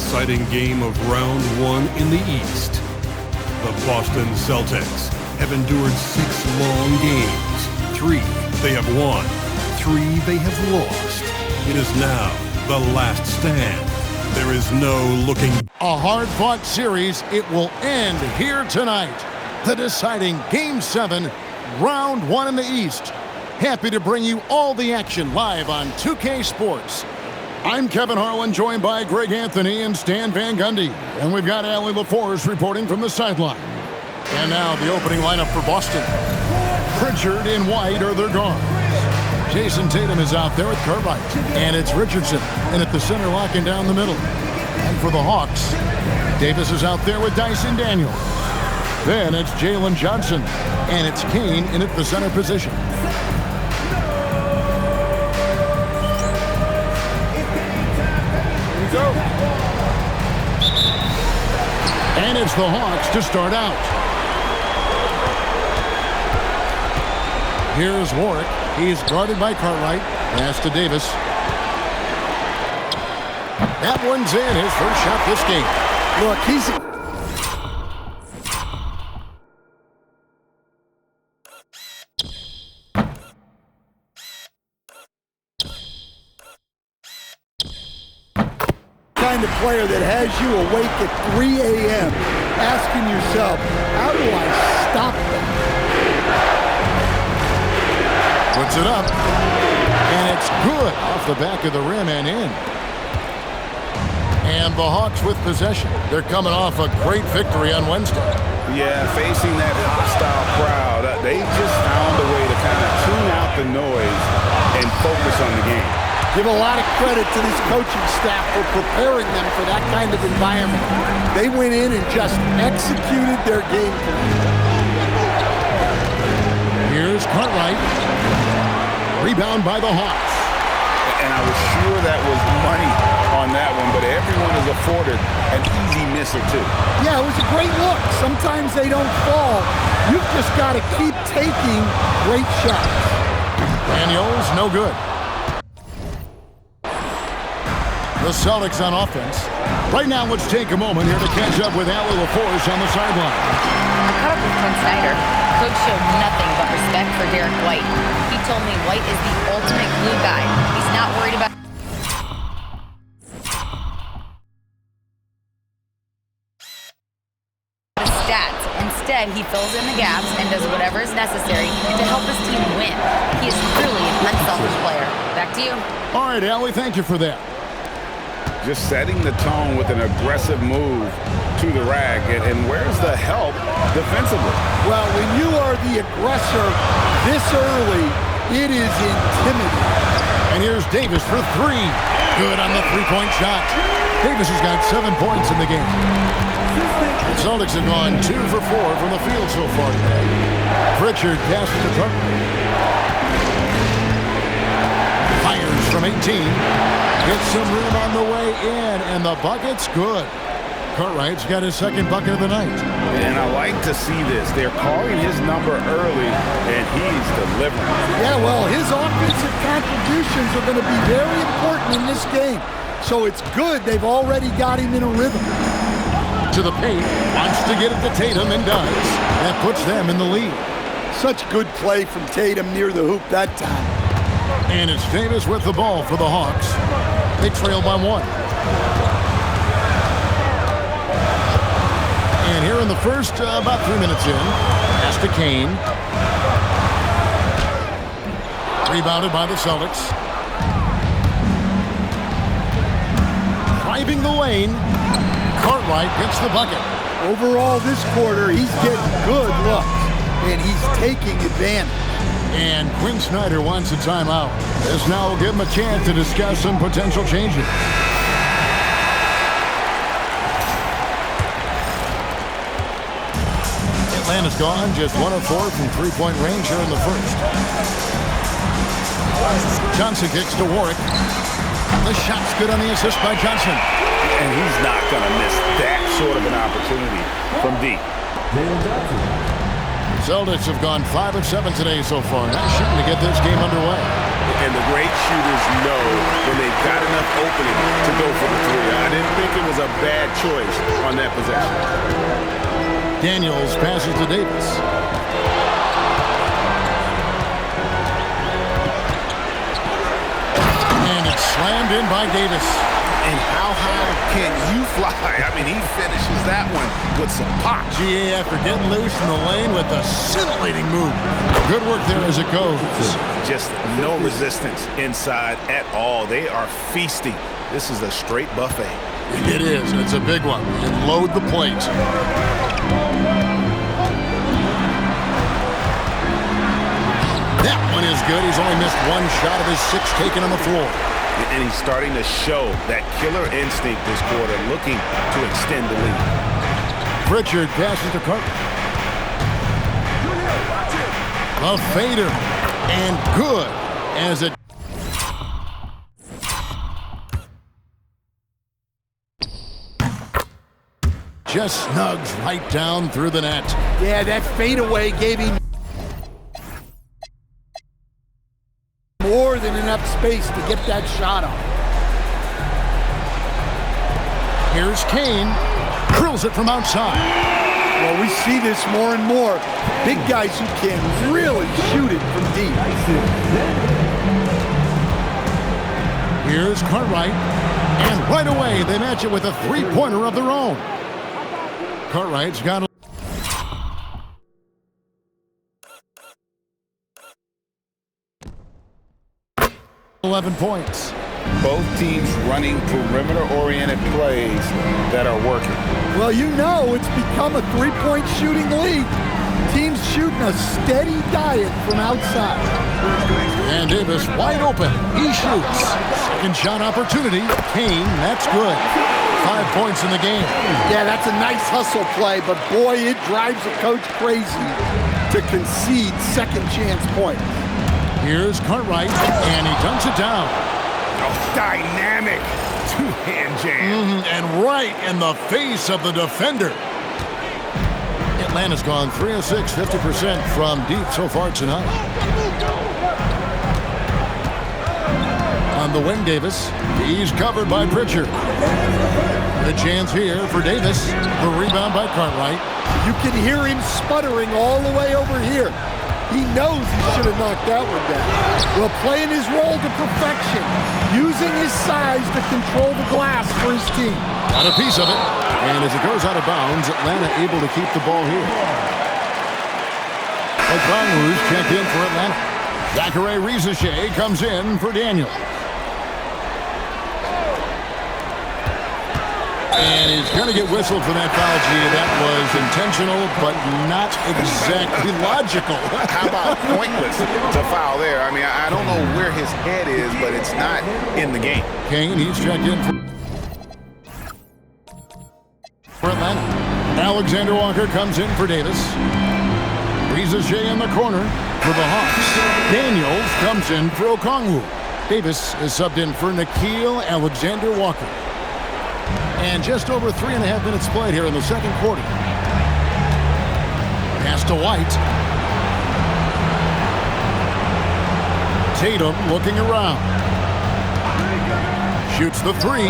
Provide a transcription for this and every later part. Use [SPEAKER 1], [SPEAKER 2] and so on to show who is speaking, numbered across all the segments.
[SPEAKER 1] exciting game of round one in the East. The Boston Celtics have endured 6 long games. 3 they have won, 3 they have lost. It is now the last stand. There is no looking.
[SPEAKER 2] A hard-fought series. It will end here tonight. The deciding Game 7, Round 1 in the East. Happy to bring you all the action live on 2K Sports. I'm Kevin Harlan, joined by Greg Anthony and Stan Van Gundy. And we've got Allie LaForce reporting from the sideline. And now the opening lineup for Boston. Pritchard and White are their guards. Jason Tatum is out there with Cartwright. And it's Richardson. And at the center, locking down the middle. And for the Hawks, Davis is out there with Dyson Daniels. Then it's Jalen Johnson. And it's Kane in at the center position. And it's the Hawks to start out. Here's Warwick. He's guarded by Cartwright. Pass to Davis. That one's in. His first shot this game.
[SPEAKER 3] Look, he's... kind of player that has you awake at 3 a.m. asking yourself, how do I stop that?
[SPEAKER 2] Puts it up, and it's good off the back of the rim and in. And the Hawks with possession. They're coming off a great victory on Wednesday.
[SPEAKER 4] Yeah, facing that hostile crowd, they just found a way to kind of tune out the noise and focus on the game.
[SPEAKER 3] Give a lot of credit to this coaching staff for preparing them for that kind of environment. They went in and just executed their game plan.
[SPEAKER 2] Here's Cartwright. Rebound by the Hawks.
[SPEAKER 4] And I was sure that was money on that one, but everyone is afforded an easy miss or two.
[SPEAKER 3] Yeah, it was a great look. Sometimes they don't fall. You've just got to keep taking great shots.
[SPEAKER 2] Daniels, no good. The Celtics on offense. Right now, let's take a moment here to catch up with Allie LaForce on the sideline.
[SPEAKER 5] I caught up with Quinn Snyder. Coach showed nothing but respect for Derek White. He told me White is the ultimate glue guy. He's not worried about the stats. Instead, he fills in the gaps and does whatever is necessary to help his team win. He is truly an unselfish player. Back to you.
[SPEAKER 2] All right, Allie, thank you for that.
[SPEAKER 4] Just setting the tone with an aggressive move to the rack. And where's the help defensively?
[SPEAKER 3] Well, when you are the aggressor this early, it is intimidating.
[SPEAKER 2] And here's Davis for 3. Good on the three-point shot. Davis has got 7 points in the game. The Celtics have gone 2 for 4 from the field so far today. Pritchard passes to Cartwright. Fires from 18. Gets some room on the way in, and the bucket's good. Cartwright's got his second bucket of the night.
[SPEAKER 4] And I like to see this. They're calling his number early, and he's delivering.
[SPEAKER 3] Yeah, well, his offensive contributions are going to be very important in this game. So it's good they've already got him in a rhythm.
[SPEAKER 2] To the paint, wants to get it to Tatum, and does. That puts them in the lead.
[SPEAKER 3] Such good play from Tatum near the hoop that time.
[SPEAKER 2] And it's Davis with the ball for the Hawks. They trail by 1. And here in the first, about 3 minutes in, pass to Kane. Rebounded by the Celtics. Driving the lane. Cartwright gets the bucket.
[SPEAKER 3] Overall this quarter, he's getting good looks, and he's taking advantage.
[SPEAKER 2] And Quinn Snyder wants a timeout. This now will give him a chance to discuss some potential changes. Atlanta's gone just 1 of 4 from three-point range here in the first. Johnson kicks to Warwick. The shot's good on the assist by Johnson.
[SPEAKER 4] And he's not going to miss that sort of an opportunity from deep.
[SPEAKER 2] Celtics have gone 5 of 7 today so far. Nice shooting to get this game underway.
[SPEAKER 4] And the great shooters know when they've got enough opening to go for the 3. I didn't think it was a bad choice on that possession.
[SPEAKER 2] Daniels passes to Davis. And it's slammed in by Davis.
[SPEAKER 4] And how high can you fly? I mean, he finishes that one with some pop.
[SPEAKER 2] GA after getting loose in the lane with a scintillating move. Good work there as it goes.
[SPEAKER 4] Just no resistance inside at all. They are feasting. This is a straight buffet.
[SPEAKER 2] It is, and it's a big one. And load the plate. That one is good. He's only missed one shot of his 6 taken on the floor.
[SPEAKER 4] And he's starting to show that killer instinct this quarter, looking to extend the lead.
[SPEAKER 2] Pritchard passes to Carter. A fader. And good as it... just snugs right down through the net.
[SPEAKER 3] Yeah, that fadeaway gave him more than enough space to get that shot off.
[SPEAKER 2] Here's Kane. Drills it from outside.
[SPEAKER 3] Well, we see this more and more. Big guys who can really shoot it from deep.
[SPEAKER 2] Here's Cartwright. And right away, they match it with a three-pointer of their own. Cartwright's got a 11 points.
[SPEAKER 4] Both teams running perimeter-oriented plays that are working.
[SPEAKER 3] Well, you know it's become a three-point shooting league. Teams shooting a steady diet from outside.
[SPEAKER 2] And Davis wide open. He shoots. Second shot opportunity. Kane, that's good. 5 points in the game.
[SPEAKER 3] Yeah, that's a nice hustle play, but boy, it drives a coach crazy to concede second chance points.
[SPEAKER 2] Here's Cartwright, and he dunks it down.
[SPEAKER 4] Oh, dynamic two-hand jam.
[SPEAKER 2] And right in the face of the defender. Atlanta's gone 3 of 6, 50% from deep so far tonight. On the wing, Davis. He's covered by Pritchard. The chance here for Davis. The rebound by Cartwright.
[SPEAKER 3] You can hear him sputtering all the way over here. He knows he should have knocked that one down. Well, playing his role to perfection, using his size to control the glass for his team.
[SPEAKER 2] Got a piece of it. And as it goes out of bounds, Atlanta able to keep the ball here. Okongwu's checked in for Atlanta. Zachary Rizachet comes in for Daniel. And he's going to get whistled for that foul, G. That was intentional, but not exactly logical.
[SPEAKER 4] How about pointless to foul there? I mean, I don't know where his head is, but it's not in the game.
[SPEAKER 2] Kane, he's checked in for Atlanta. Alexander Walker comes in for Davis. Rizachet in the corner for the Hawks. Daniels comes in for Okongwu. Davis is subbed in for Nickeil Alexander-Walker. And just over 3.5 minutes played here in the second quarter. Pass to White. Tatum looking around. Shoots the three.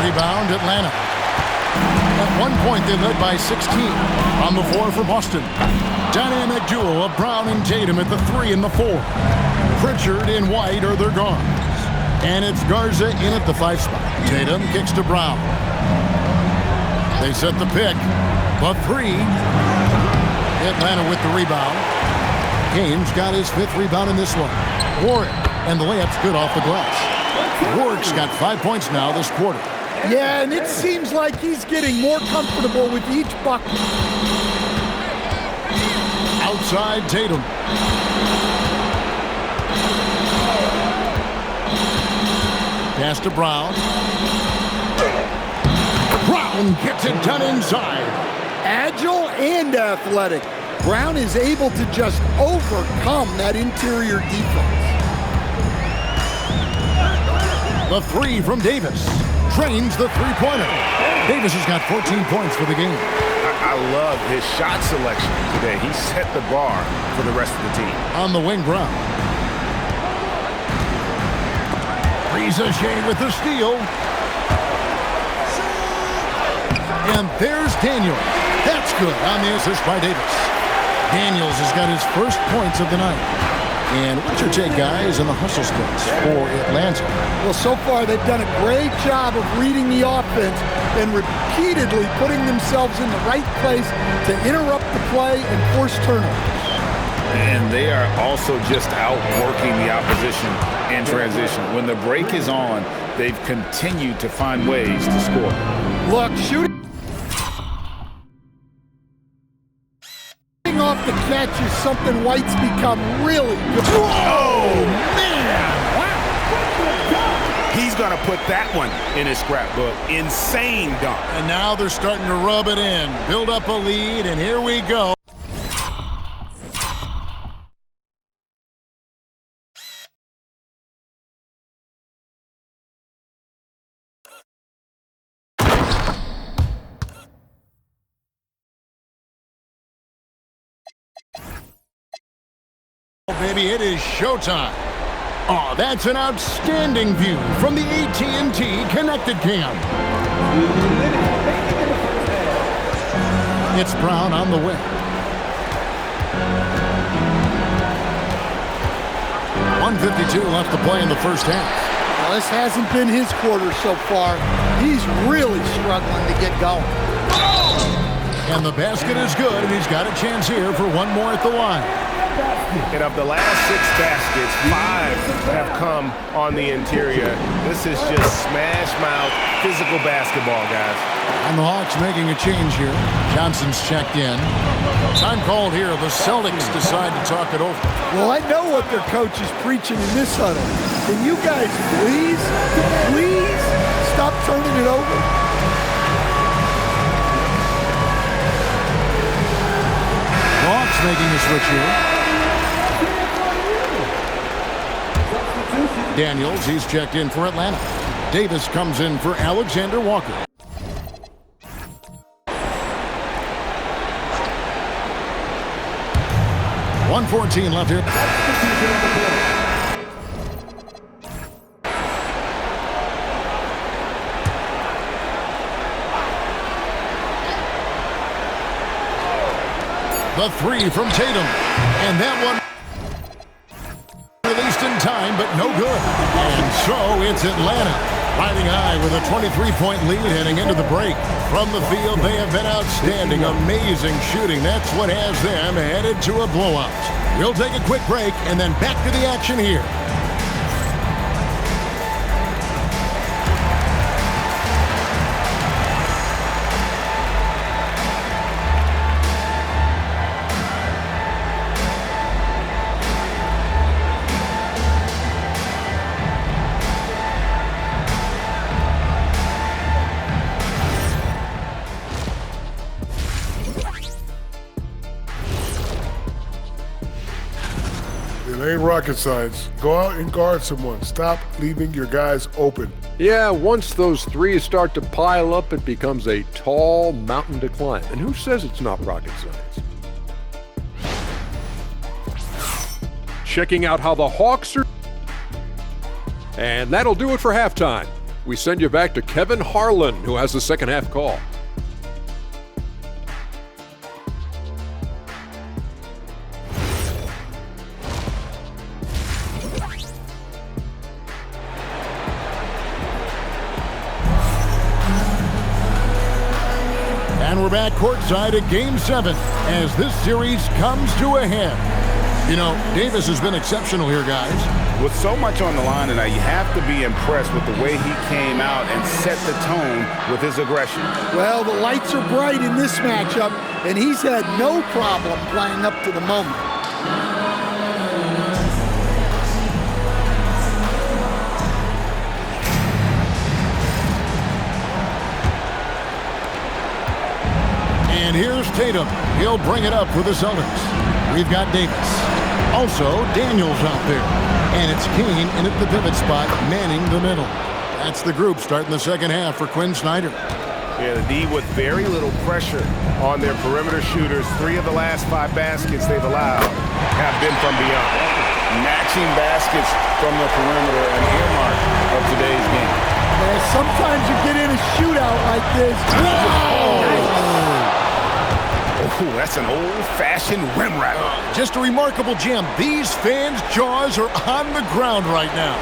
[SPEAKER 2] Rebound, Atlanta. At one point, they led by 16. On the floor for Boston. Dynamic duo of Brown and Tatum at the 3 and the 4. Pritchard and White are their guards. And it's Garza in at the 5 spot. Tatum kicks to Brown. They set the pick. The 3. Atlanta with the rebound. Kane's got his 5th rebound in this one. Warwick, and the layup's good off the glass. Warwick's got 5 points now this quarter.
[SPEAKER 3] Yeah, and it seems like he's getting more comfortable with each bucket.
[SPEAKER 2] Outside Tatum. Pass to Brown. Brown gets it done inside.
[SPEAKER 3] Agile and athletic. Brown is able to just overcome that interior defense.
[SPEAKER 2] The 3 from Davis. Trains the three-pointer. Davis has got 14 points for the game.
[SPEAKER 4] I love his shot selection today. He set the bar for the rest of the team.
[SPEAKER 2] On the wing, Brown. Rizachet with the steal. And there's Daniel. That's good on the assist by Davis. Daniels has got his first points of the night. And what's your take, guys, in the hustle splits for Atlanta?
[SPEAKER 3] Well, so far they've done a great job of reading the offense and repeatedly putting themselves in the right place to interrupt the play and force turnovers.
[SPEAKER 4] And they are also just outworking the opposition in transition. When the break is on, they've continued to find ways to score.
[SPEAKER 3] Look, shooting off the catch is something White's become really good.
[SPEAKER 4] Oh, man! Wow! He's going to put that one in his scrapbook. Insane dunk.
[SPEAKER 2] And now they're starting to rub it in, build up a lead, and here we go. Baby, it is showtime. Oh, that's an outstanding view from the AT&T Connected Cam. It's Brown on the wing. 1:52 left to play in the first half.
[SPEAKER 3] Well, this hasn't been his quarter so far. He's really struggling to get going.
[SPEAKER 2] And the basket is good, and he's got a chance here for one more at the line.
[SPEAKER 6] And of the last 6 baskets, 5 have come on the interior. This is just smash mouth, physical basketball, guys.
[SPEAKER 2] And the Hawks making a change here. Johnson's checked in. Time called here. The Celtics decide to talk it over.
[SPEAKER 3] Well, I know what their coach is preaching in this huddle. Can you guys please stop turning it over?
[SPEAKER 2] Hawks making a switch here. Daniels, he's checked in for Atlanta. Davis comes in for Alexander Walker. .114 left here. The three from Tatum. And that one released in time, but no good. And so it's Atlanta riding high with a 23-point lead heading into the break. From the field, they have been outstanding, amazing shooting. That's what has them headed to a blowout. We'll take a quick break and then back to the action here.
[SPEAKER 7] It ain't rocket science. Go out and guard someone. Stop leaving your guys open.
[SPEAKER 8] Yeah, once those threes start to pile up, it becomes a tall mountain to climb. And who says it's not rocket science? Checking out how the Hawks are. And that'll do it for halftime. We send you back to Kevin Harlan, who has the second half call.
[SPEAKER 2] And we're back courtside at Game 7 as this series comes to a head. You know, Davis has been exceptional here, guys.
[SPEAKER 4] With so much on the line tonight, you have to be impressed with the way he came out and set the tone with his aggression.
[SPEAKER 3] Well, the lights are bright in this matchup, and he's had no problem playing up to the moment.
[SPEAKER 2] And here's Tatum. He'll bring it up for the Celtics. We've got Davis. Also, Daniels out there. And it's Kane in at the pivot spot, manning the middle. That's the group starting the second half for Quinn Snyder.
[SPEAKER 6] Yeah, the D with very little pressure on their perimeter shooters. 3 of the last 5 baskets they've allowed have been from beyond.
[SPEAKER 4] Matching baskets from the perimeter, an earmark of today's game.
[SPEAKER 3] Sometimes you get in a a shootout like this.
[SPEAKER 4] Oh, that's an old-fashioned rim rattle.
[SPEAKER 2] Just a remarkable jam. These fans' jaws are on the ground right now.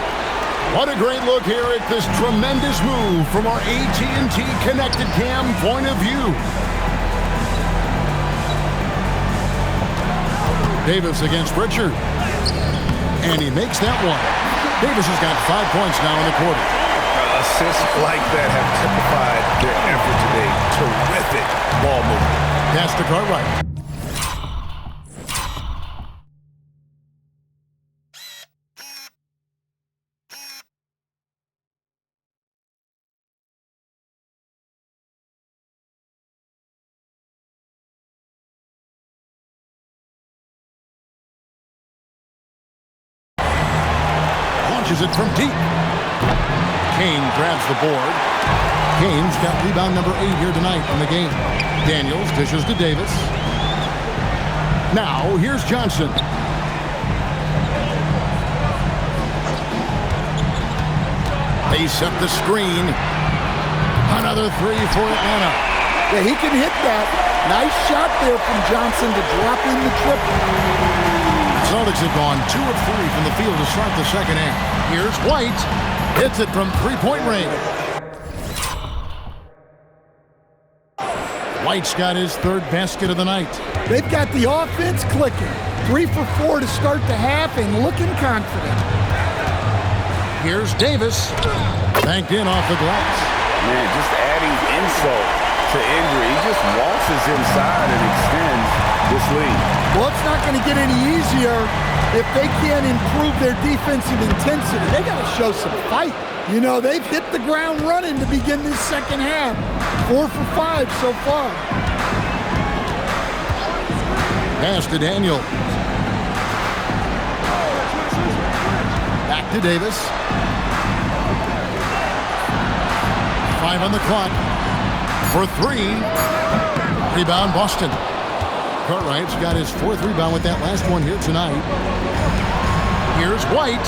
[SPEAKER 2] What a great look here at this tremendous move from our AT&T Connected Cam point of view. Davis against Pritchard. And he makes that one. Davis has got 5 points now in the quarter.
[SPEAKER 6] Assists like that have typified their effort today. Terrific ball movement.
[SPEAKER 2] Pass to Cartwright. Launches it from deep. Kane grabs the board. Kane's got rebound number 8 here tonight in the game. Daniels dishes to Davis. Now, here's Johnson. They set the screen. Another 3 for Atlanta.
[SPEAKER 3] Yeah, he can hit that. Nice shot there from Johnson to drop in the triple.
[SPEAKER 2] Celtics have gone 2 of 3 from the field to start the second half. Here's White. Hits it from three-point range. White's got his 3rd basket of the night.
[SPEAKER 3] They've got the offense clicking. 3 for 4 to start the half and looking confident.
[SPEAKER 2] Here's Davis. Banked in off the glass.
[SPEAKER 4] Man, just adding insult to injury. He just waltzes inside and extends this lead.
[SPEAKER 3] Well, it's not going to get any easier if they can't improve their defensive intensity. They got to show some fight. You know, they've hit the ground running to begin this second half. 4 for 5 so far.
[SPEAKER 2] Pass to Daniel. Back to Davis. 5 on the clock. For 3. Rebound Boston. Cartwright's got his 4th rebound with that last one here tonight. Here's White.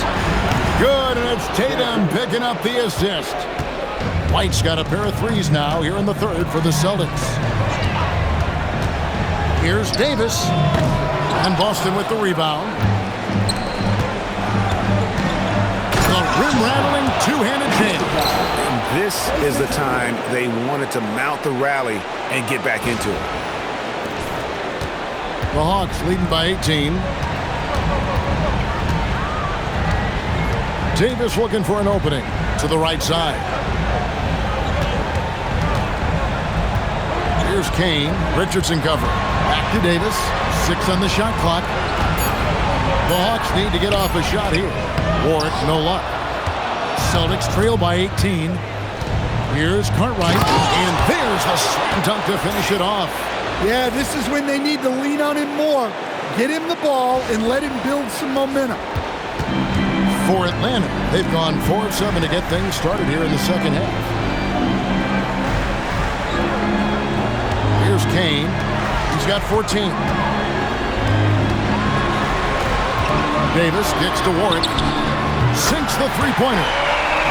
[SPEAKER 2] Good, and it's Tatum picking up the assist. White's got a pair of 3s now here in the 3rd for the Celtics. Here's Davis. And Boston with the rebound. The rim-rattling two-handed jam.
[SPEAKER 6] And this is the time they wanted to mount the rally and get back into it.
[SPEAKER 2] The Hawks leading by 18. Davis looking for an opening to the right side. Here's Kane. Richardson cover. Back to Davis. 6 on the shot clock. The Hawks need to get off a shot here. Warwick, no luck. Celtics trail by 18. Here's Cartwright. And there's the slam dunk to finish it off.
[SPEAKER 3] Yeah, this is when they need to lean on him more. Get him the ball and let him build some momentum.
[SPEAKER 2] For Atlanta, they've gone 4 of 7 to get things started here in the second half. Here's Kane. He's got 14. Davis gets to Warwick. Sinks the three-pointer.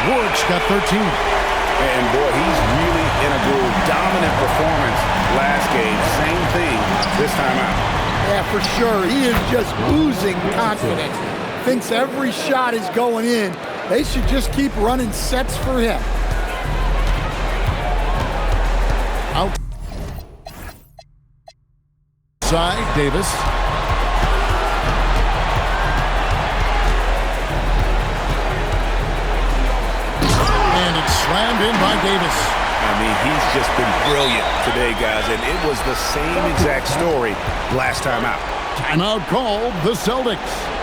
[SPEAKER 2] Warwick's got 13.
[SPEAKER 4] And boy, he's really in a groove. Dominant performance last game. Same thing this time out.
[SPEAKER 3] Yeah, for sure. He is just oozing confidence. Thinks every shot is going in. They should just keep running sets for him.
[SPEAKER 2] Outside, Davis. And it's slammed in by Davis.
[SPEAKER 6] I mean, he's just been brilliant today, guys, and it was the same exact story last time out.
[SPEAKER 2] Timeout called the Celtics.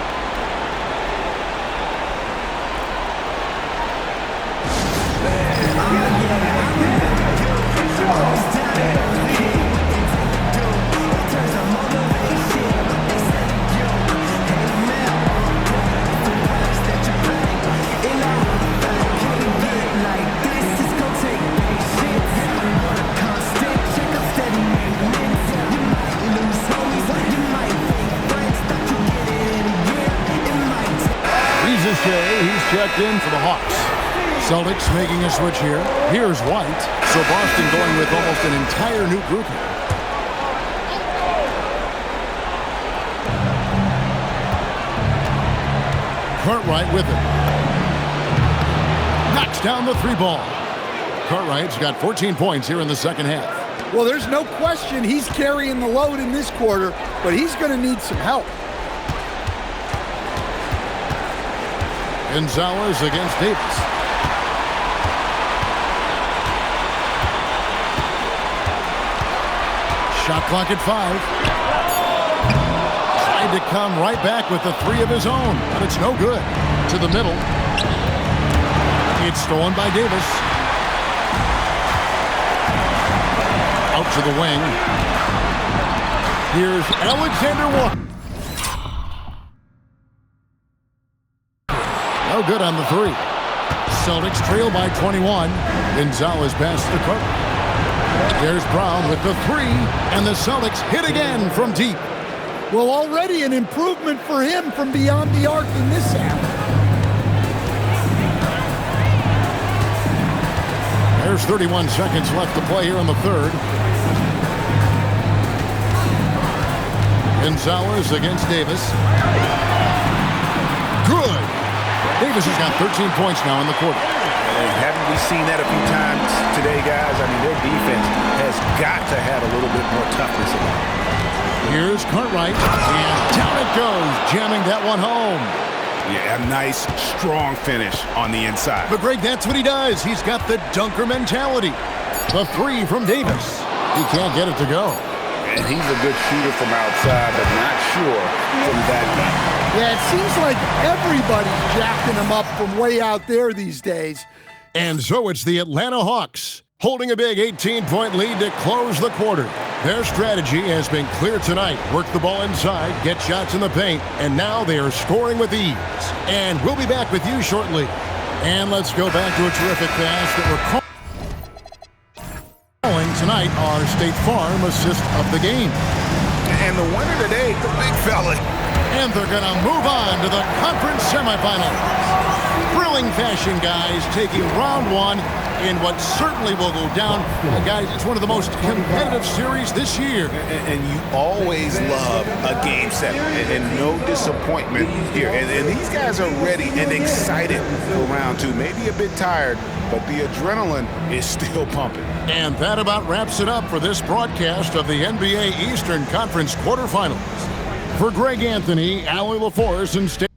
[SPEAKER 2] He's checked in for the Hawks. Celtics making a switch here. Here's White. So Boston going with almost an entire new group here. Cartwright with it. Knocks down the three ball. Cartwright's got 14 points here in the second half.
[SPEAKER 3] Well, there's no question he's carrying the load in this quarter, but he's going to need some help.
[SPEAKER 2] Gonzalez against Davis. Shot clock at 5. Tried to come right back with the three of his own, but it's no good. To the middle. It's stolen by Davis. Out to the wing. Here's Alexander Walker. No good on the three. Celtics trail by 21. Gonzalez passes the court. There's Brown with the three, and the Celtics hit again from deep.
[SPEAKER 3] Well, already an improvement for him from beyond the arc in this half.
[SPEAKER 2] There's 31 seconds left to play here in the third. Gonzalez against Davis. Good. Davis has got 13 points now in the quarter.
[SPEAKER 4] And haven't we seen that a few times today, guys? I mean, their defense has got to have a little bit more toughness in it.
[SPEAKER 2] Here's Cartwright, and down it goes, jamming that one home.
[SPEAKER 4] Yeah, a nice, strong finish on the inside.
[SPEAKER 2] But, Greg, that's what he does. He's got the dunker mentality. The three from Davis. He can't get it to go.
[SPEAKER 4] And he's a good shooter from outside, but not sure from that deep.
[SPEAKER 3] Yeah, it seems like everybody's jacking him up from way out there these days.
[SPEAKER 2] And so it's the Atlanta Hawks holding a big 18-point lead to close the quarter. Their strategy has been clear tonight. Work the ball inside, get shots in the paint, and now they are scoring with ease. And we'll be back with you shortly. And let's go back to a terrific pass that we're calling tonight, our State Farm assist of the game.
[SPEAKER 4] And the winner today, the big fella.
[SPEAKER 2] And they're going to move on to the conference semifinals. Thrilling fashion, guys, taking round one in what certainly will go down. Guys, it's one of the most competitive series this year.
[SPEAKER 4] And you always love a game 7 and no disappointment here. And these guys are ready and excited for round 2. Maybe a bit tired, but the adrenaline is still pumping.
[SPEAKER 2] And that about wraps it up for this broadcast of the NBA Eastern Conference quarterfinals. For Greg Anthony, Allie LaForce, and State